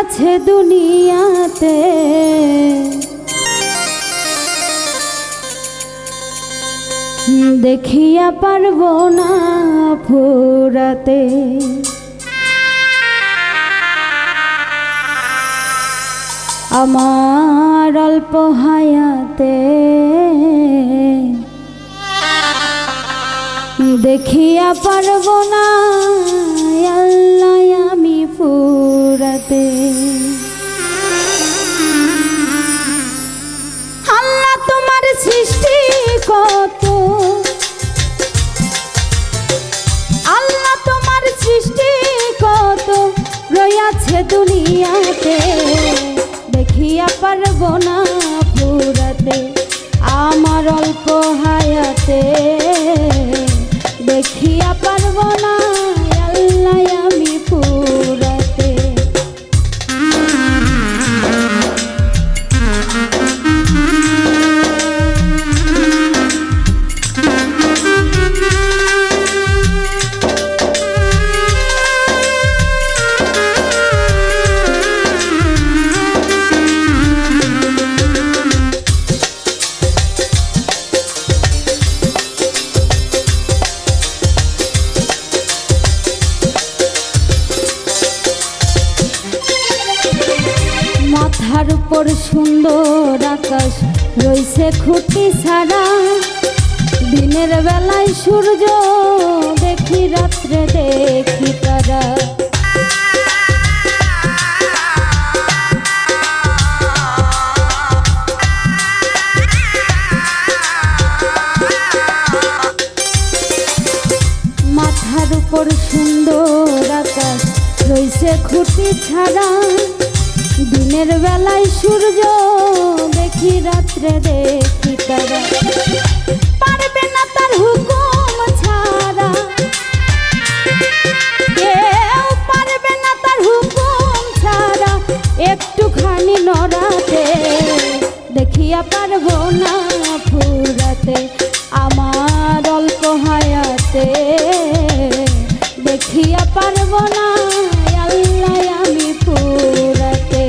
রয়াছে দুনিয়াতে দেখিয়া পারবো না ফুরাতে। আমার অল্প হায়াতে দেখিয়া পারবো না আল্লাহ আমি ফুরাতে। আল্লাহ তোমার সৃষ্টি কত, আল্লাহ তোমার সৃষ্টি কত রয়াছে দুনিয়াতে দেখিয়া পারবো না ফুরাতে। আমার অল্প হায়াতে দেখিয়া পারবো না আল্লাহ আমি ফুরাতে। মাথার উপর সুন্দর আকাশ রইছে খুঁটি ছাড়া, দিনের বেলায় সূর্য দেখি রাত্রে দেখি তারা। মাথার উপর সুন্দর আকাশ রইছে খুঁটি ছাড়া, দিনের বেলায় সূর্য দেখি রাত্রে দেখি তারা। পারবে না তার হুকুম ছাড়া, কেউ পারবে না তার হুকুম ছাড়া একটুখানি নড়াতে। দেখিয়া পারবো না ফুরাতে আমার অল্প হায়াতে দেখিয়া পারবো না আল্লাহ আমি ফুরাতে।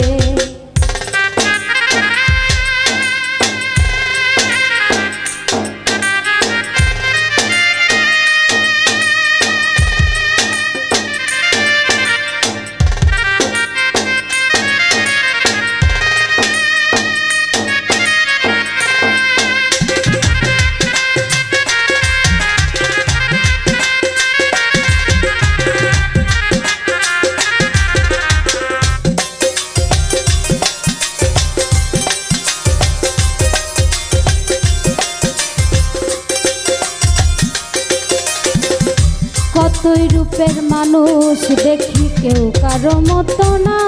কতই রূপের মানুষ দেখি কেউ কারো মতো না,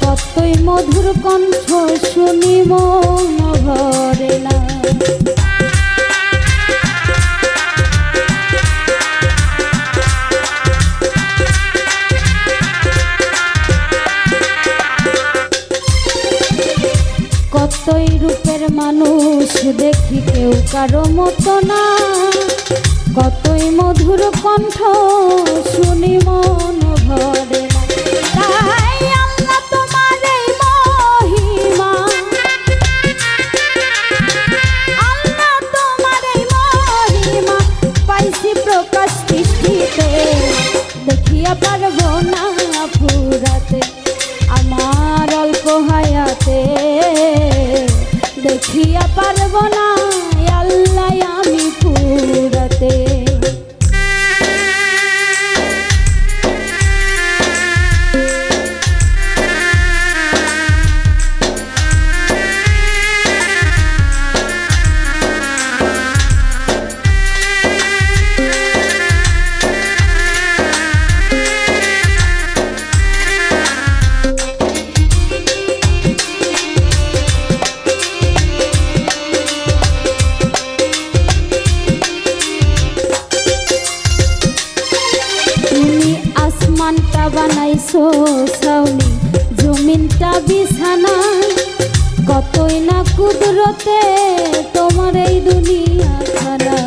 কতই মধুর কণ্ঠ শুনি মন ভরে না। কতই রূপের মানুষ দেখি কেউ কারো মতো না, কতই মধুর কণ্ঠ শুনি মন ভরে না। তাই আল্লাহ তোমার এই মহিমা, আল্লাহ তোমার এই মহিমা পাইছি প্রকাশ সৃষ্টিতে দেখিয়া পারবো না ফুরাতে। আমার অল্প হায়াতে দেখিয়া পারবো না আল্লাহ আমি ফুরাতে। আসমানটা বানাইছো ছাউনি, জমিনটা বিছানা, কতই না কুদরতে তোমার এই দুনিয়া খানা।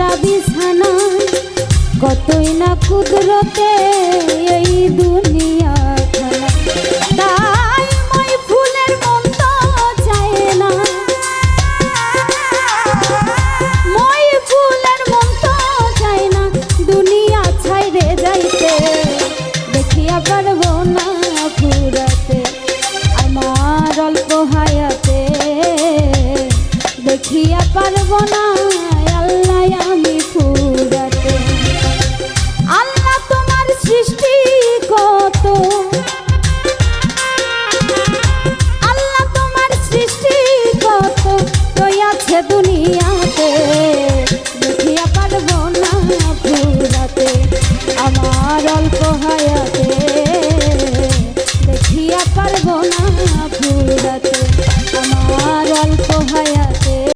একটা বিছানায় কতই না কুদরতে এই দুনিয়ায়